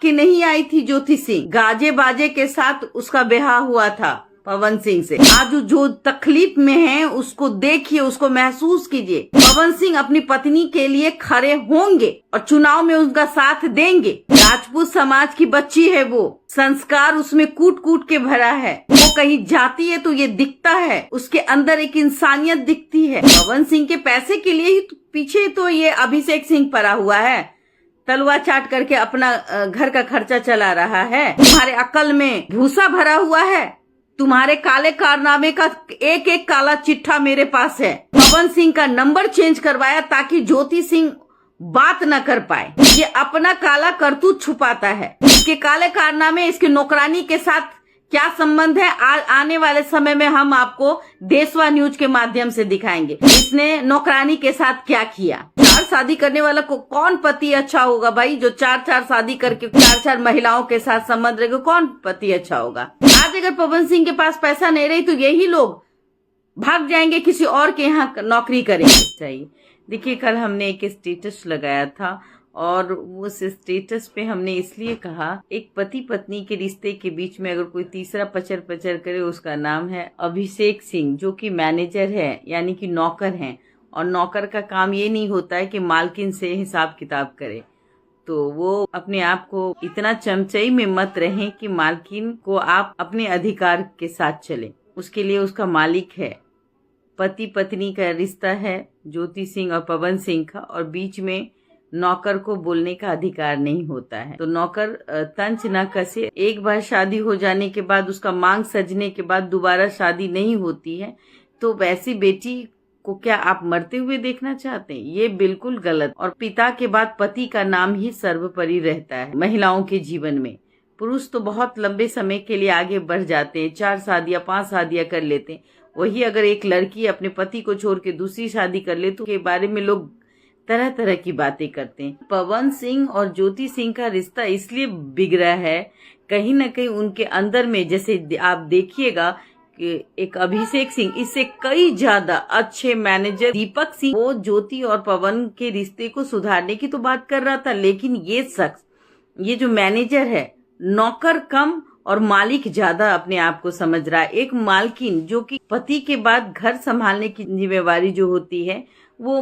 के नहीं आई थी ज्योति सिंह, गाजे बाजे के साथ उसका ब्याह हुआ था पवन सिंह से। आज जो तकलीफ में है उसको देखिए, उसको महसूस कीजिए। पवन सिंह अपनी पत्नी के लिए खड़े होंगे और चुनाव में उनका साथ देंगे। राजपूत समाज की बच्ची है वो, संस्कार उसमें कूट कूट के भरा है। वो कहीं जाती है तो ये दिखता है, उसके अंदर एक इंसानियत दिखती है। पवन सिंह के पैसे के लिए ही पीछे तो ये अभिषेक सिंह पड़ा हुआ है, तलवा चाट करके अपना घर का खर्चा चला रहा है। तुम्हारे अकल में भूसा भरा हुआ है, तुम्हारे काले कारनामे का एक एक काला चिट्ठा मेरे पास है। पवन सिंह का नंबर चेंज करवाया ताकि ज्योति सिंह बात न कर पाए। ये अपना काला करतूत छुपाता है। इसके काले कारनामे, इसके नौकरानी के साथ क्या संबंध है, आने वाले समय में हम आपको देशवा न्यूज के माध्यम से दिखाएंगे इसने नौकरानी के साथ क्या किया। 4 शादी करने वाला को कौन पति अच्छा होगा भाई? जो 4 सादी करके 4 महिलाओं के साथ संबंध रखेगा, कौन पति अच्छा होगा? आज अगर पवन सिंह के पास पैसा नहीं रही तो यही लोग भाग जाएंगे, किसी और के यहाँ नौकरी करेंगे। चाहिए देखिए, कल हमने एक स्टेटस लगाया था और उस स्टेटस पे हमने इसलिए कहा, एक पति पत्नी के रिश्ते के बीच में अगर कोई तीसरा पचर पचर करे, उसका नाम है अभिषेक सिंह, जो कि मैनेजर है, यानी कि नौकर हैं। और नौकर का काम ये नहीं होता है कि मालकिन से हिसाब किताब करे, तो वो अपने आप को इतना चमचई में मत रहें कि मालकिन को आप अपने अधिकार के साथ चलें। उसके लिए उसका मालिक है। पति पत्नी का रिश्ता है ज्योति सिंह और पवन सिंह का, और बीच में नौकर को बोलने का अधिकार नहीं होता है। तो नौकर तंच न कसे। एक बार शादी हो जाने के बाद, उसका मांग सजने के बाद दोबारा शादी नहीं होती है, तो वैसी बेटी को क्या आप मरते हुए देखना चाहते हैं? ये बिल्कुल गलत। और पिता के बाद पति का नाम ही सर्वोपरि रहता है महिलाओं के जीवन में। पुरुष तो बहुत लंबे समय के लिए आगे बढ़ जाते हैं, 4 शादियां 5 शादियां कर लेते हैं। वही अगर एक लड़की अपने पति को छोड़ के दूसरी शादी कर ले तो के बारे में लोग तरह तरह की बातें करते हैं। पवन सिंह और ज्योति सिंह का रिश्ता इसलिए बिगड़ा है, कहीं ना कहीं उनके अंदर में, जैसे आप देखिएगा कि एक अभिषेक सिंह, इससे कई ज्यादा अच्छे मैनेजर दीपक सिंह, वो ज्योति और पवन के रिश्ते को सुधारने की तो बात कर रहा था, लेकिन ये शख्स, ये जो मैनेजर है, नौकर कम और मालिक ज्यादा अपने आप को समझ रहा है। एक मालकिन जो कि पति के बाद घर संभालने की जिम्मेवारी जो होती है वो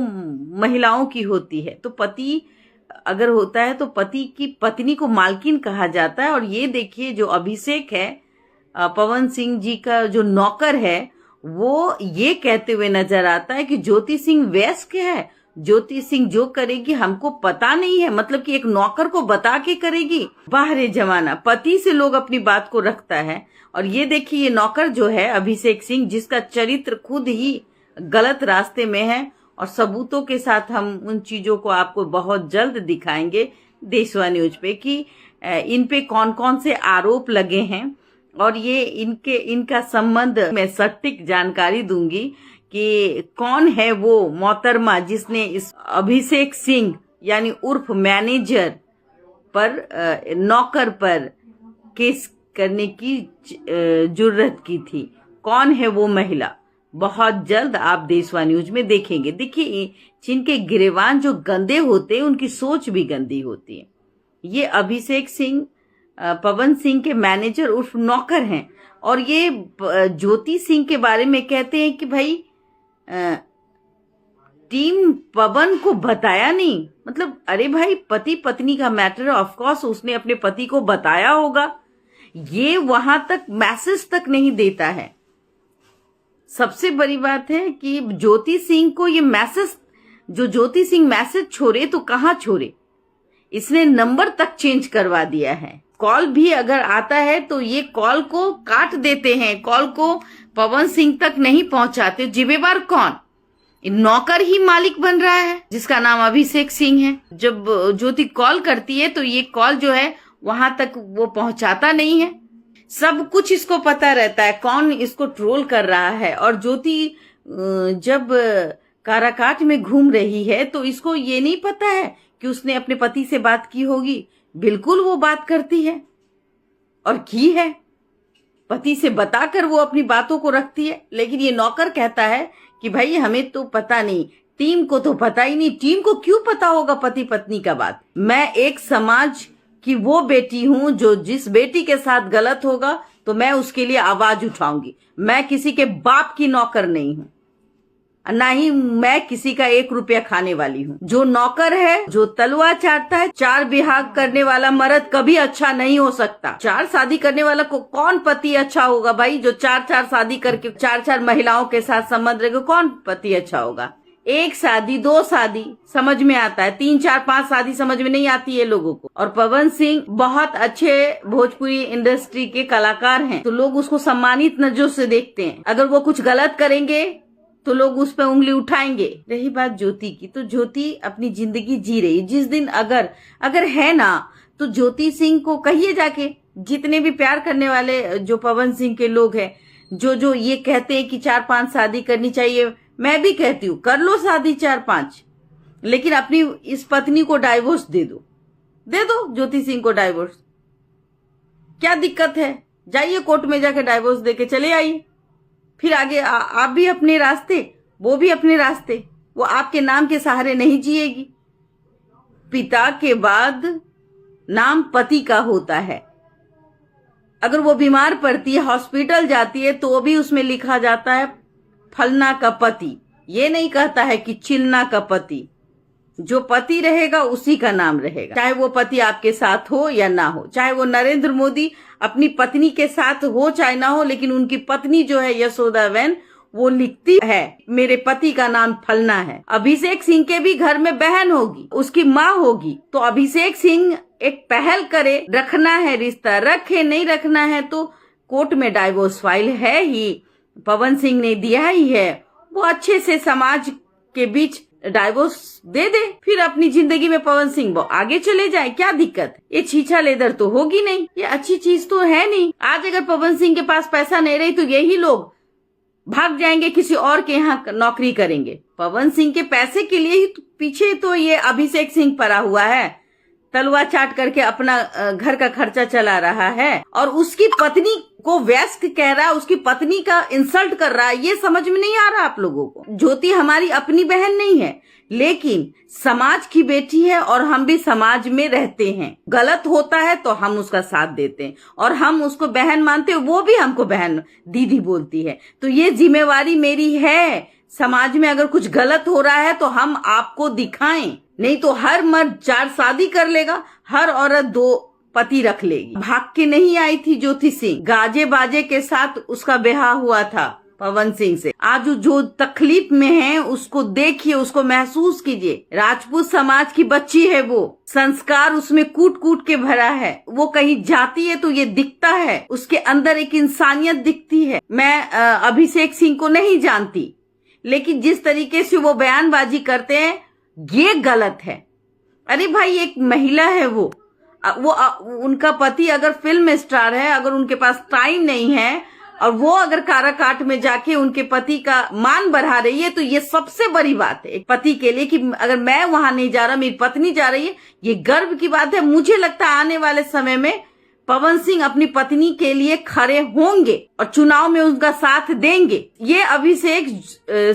महिलाओं की होती है। तो पति अगर होता है तो पति की पत्नी को मालकिन कहा जाता है। और ये देखिए, जो अभिषेक है, पवन सिंह जी का जो नौकर है, वो ये कहते हुए नजर आता है कि ज्योति सिंह वयस्क है, ज्योति सिंह जो करेगी हमको पता नहीं है। मतलब कि एक नौकर को बता के करेगी। बाहर जमाना, पति से लोग अपनी बात को रखता है। और ये देखिए, ये नौकर जो है अभिषेक सिंह, जिसका चरित्र खुद ही गलत रास्ते में है, और सबूतों के साथ हम उन चीजों को आपको बहुत जल्द दिखाएंगे देशवा न्यूज पे कि इन पे कौन कौन से आरोप लगे हैं। और ये इनका संबंध मैं सटीक जानकारी दूंगी कि कौन है वो मोहतरमा जिसने इस अभिषेक सिंह यानी उर्फ मैनेजर पर, नौकर पर केस करने की जुर्रत की थी। कौन है वो महिला, बहुत जल्द आप देशवा न्यूज में देखेंगे। देखिए, जिनके गिरेबान जो गंदे होते हैं उनकी सोच भी गंदी होती है। ये अभिषेक सिंह पवन सिंह के मैनेजर उर्फ नौकर हैं। और ये ज्योति सिंह के बारे में कहते हैं कि भाई टीम पवन को बताया नहीं। मतलब अरे भाई, पति पत्नी का मैटर, ऑफ कोर्स उसने अपने पति को बताया होगा। ये वहां तक मैसेज तक नहीं देता है। सबसे बड़ी बात है कि ज्योति सिंह को ये मैसेज, जो ज्योति सिंह मैसेज छोड़े तो कहाँ छोड़े, इसने नंबर तक चेंज करवा दिया है। कॉल भी अगर आता है तो ये कॉल को काट देते हैं, कॉल को पवन सिंह तक नहीं पहुंचाते। जिम्मेवार कौन? नौकर ही मालिक बन रहा है जिसका नाम अभिषेक सिंह है। जब ज्योति कॉल करती है तो ये कॉल जो है वहां तक वो पहुंचाता नहीं है। सब कुछ इसको पता रहता है कौन इसको ट्रोल कर रहा है। और ज्योति जब काराकाट में घूम रही है तो इसको ये नहीं पता है कि उसने अपने पति से बात की होगी। बिल्कुल वो बात करती है और की है, पति से बताकर वो अपनी बातों को रखती है। लेकिन ये नौकर कहता है कि भाई हमें तो पता नहीं, टीम को तो पता ही नहीं। टीम को क्यों पता होगा पति पत्नी का बात? मैं एक समाज कि वो बेटी हूं जो जिस बेटी के साथ गलत होगा तो मैं उसके लिए आवाज उठाऊंगी। मैं किसी के बाप की नौकर नहीं हूं, ना ही मैं किसी का 1 रुपया खाने वाली हूँ। जो नौकर है, जो तलवार चाटता है, 4 ब्याह करने वाला मर्द कभी अच्छा नहीं हो सकता। 4 शादी करने वाला को कौन पति अच्छा होगा भाई? जो 4 शादी करके 4 महिलाओं के साथ संबंध रखेगा, कौन पति अच्छा होगा? 1 शादी 2 शादी समझ में आता है, 3 4 5 शादी समझ में नहीं आती है लोगों को। और पवन सिंह बहुत अच्छे भोजपुरी इंडस्ट्री के कलाकार हैं, तो लोग उसको सम्मानित नजरों से देखते हैं। अगर वो कुछ गलत करेंगे तो लोग उस पर उंगली उठाएंगे। रही बात ज्योति की, तो ज्योति अपनी जिंदगी जी रही। जिस दिन अगर है ना, तो ज्योति सिंह को कहिए जाके, जितने भी प्यार करने वाले जो पवन सिंह के लोग हैं, जो ये कहते हैं कि 4-5 शादी करनी चाहिए, मैं भी कहती हूँ कर लो शादी 4-5, लेकिन अपनी इस पत्नी को डाइवोर्स दे दो ज्योति सिंह को डाइवोर्स। क्या दिक्कत है? जाइए कोर्ट में जाके डाइवोर्स देके चले आइए, फिर आगे आप भी अपने रास्ते, वो भी अपने रास्ते। वो आपके नाम के सहारे नहीं जिएगी। पिता के बाद नाम पति का होता है। अगर वो बीमार पड़ती है, हॉस्पिटल जाती है, तो भी उसमें लिखा जाता है फलना का पति। ये नहीं कहता है कि चिलना का पति। जो पति रहेगा उसी का नाम रहेगा, चाहे वो पति आपके साथ हो या ना हो। चाहे वो नरेंद्र मोदी अपनी पत्नी के साथ हो चाहे ना हो, लेकिन उनकी पत्नी जो है यशोदाबेन, वो लिखती है मेरे पति का नाम फलना है। अभिषेक सिंह के भी घर में बहन होगी, उसकी माँ होगी, तो अभिषेक सिंह एक पहल करे, रखना है रिश्ता रखे, नहीं रखना है तो कोर्ट में डाइवोर्स फाइल है ही, पवन सिंह ने दिया ही है। वो अच्छे से समाज के बीच डाइवोर्स दे दे, फिर अपनी जिंदगी में पवन सिंह वो आगे चले जाए। क्या दिक्कत? ये छीछा लेदर तो होगी नहीं, ये अच्छी चीज तो है नहीं। आज अगर पवन सिंह के पास पैसा नहीं रही तो यही लोग भाग जाएंगे, किसी और के यहाँ नौकरी करेंगे। पवन सिंह के पैसे के लिए ही पीछे तो ये अभिषेक सिंह पड़ा हुआ है, तलवार चाट करके अपना घर का खर्चा चला रहा है, और उसकी पत्नी को वयस्क कह रहा है, उसकी पत्नी का इंसल्ट कर रहा है। ये समझ में नहीं आ रहा आप लोगों को। ज्योति हमारी अपनी बहन नहीं है, लेकिन समाज की बेटी है, और हम भी समाज में रहते हैं। गलत होता है तो हम उसका साथ देते हैं, और हम उसको बहन मानते हैं, वो भी हमको बहन दीदी बोलती है। तो ये जिम्मेवारी मेरी है, समाज में अगर कुछ गलत हो रहा है तो हम आपको दिखाएं, नहीं तो हर मर्द 4 शादी कर लेगा, हर औरत 2 पति रख लेगी। भाग के नहीं आई थी ज्योति सिंह, गाजे बाजे के साथ उसका ब्याह हुआ था पवन सिंह से। आज जो तकलीफ में है उसको देखिए, उसको महसूस कीजिए। राजपूत समाज की बच्ची है वो, संस्कार उसमें कूट कूट के भरा है। वो कहीं जाती है तो ये दिखता है, उसके अंदर एक इंसानियत दिखती है। मैं अभिषेक सिंह को नहीं जानती, लेकिन जिस तरीके से वो बयानबाजी करते हैं ये गलत है। अरे भाई, एक महिला है वो उनका पति अगर फिल्म स्टार है, अगर उनके पास टाइम नहीं है और वो अगर काराकाट में जाके उनके पति का मान बढ़ा रही है, तो ये सबसे बड़ी बात है एक पति के लिए कि अगर मैं वहां नहीं जा रहा, मेरी पत्नी जा रही है, ये गर्व की बात है। मुझे लगता है आने वाले समय में पवन सिंह अपनी पत्नी के लिए खड़े होंगे और चुनाव में उनका साथ देंगे। ये अभिषेक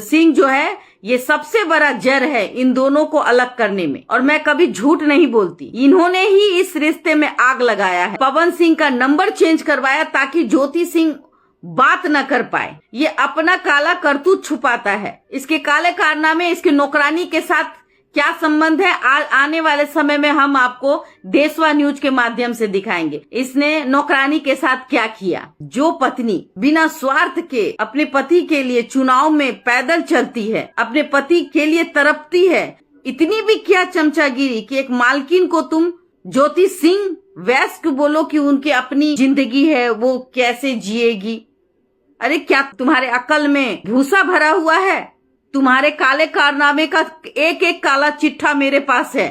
सिंह जो है, ये सबसे बड़ा जड़ है इन दोनों को अलग करने में, और मैं कभी झूठ नहीं बोलती। इन्होंने ही इस रिश्ते में आग लगाया है। पवन सिंह का नंबर चेंज करवाया ताकि ज्योति सिंह बात न कर पाए। ये अपना काला करतूत छुपाता है। इसके काले कारनामे, इसके नौकरानी के साथ क्या संबंध है, आने वाले समय में हम आपको देशवा न्यूज के माध्यम से दिखाएंगे। इसने नौकरानी के साथ क्या किया। जो पत्नी बिना स्वार्थ के अपने पति के लिए चुनाव में पैदल चलती है, अपने पति के लिए तड़पती है, इतनी भी क्या चमचागिरी कि एक मालकिन को तुम ज्योति सिंह वयस्क बोलो कि उनकी अपनी जिंदगी है, वो कैसे जिएगी। अरे क्या तुम्हारे अकल में भूसा भरा हुआ है? तुम्हारे काले कारनामे का एक एक काला चिट्ठा मेरे पास है।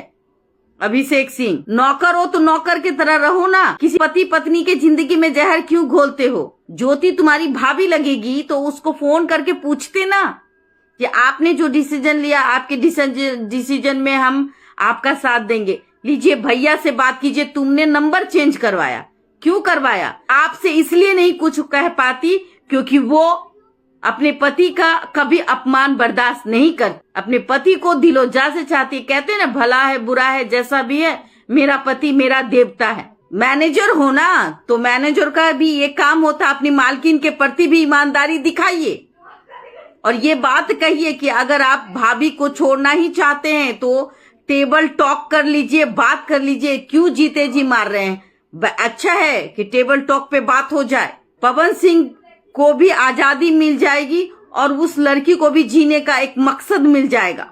अभिषेक सिंह, नौकर हो तो नौकर की तरह रहो ना, किसी पति पत्नी के जिंदगी में जहर क्यों घोलते हो। ज्योति तुम्हारी भाभी लगेगी तो उसको फोन करके पूछते ना कि आपने जो डिसीजन लिया, आपके डिसीजन में हम आपका साथ देंगे। लीजिए भैया से बात कीजिए, तुमने नंबर चेंज करवाया, क्यों करवाया? आपसे इसलिए नहीं कुछ कह पाती क्योंकि वो अपने पति का कभी अपमान बर्दाश्त नहीं कर, अपने पति को दिलो जा से चाहती। कहते हैं ना, भला है बुरा है जैसा भी है, मेरा पति मेरा देवता है। मैनेजर हो ना, तो मैनेजर का भी ये काम होता, अपनी मालकिन के प्रति भी ईमानदारी दिखाइए और ये बात कहिए कि अगर आप भाभी को छोड़ना ही चाहते हैं तो टेबल टॉक कर लीजिए, बात कर लीजिए। क्यों जीते जी मार रहे हैं? अच्छा है कि टेबल टॉक पे बात हो जाए। पवन सिंह को भी आजादी मिल जाएगी और उस लड़की को भी जीने का एक मकसद मिल जाएगा।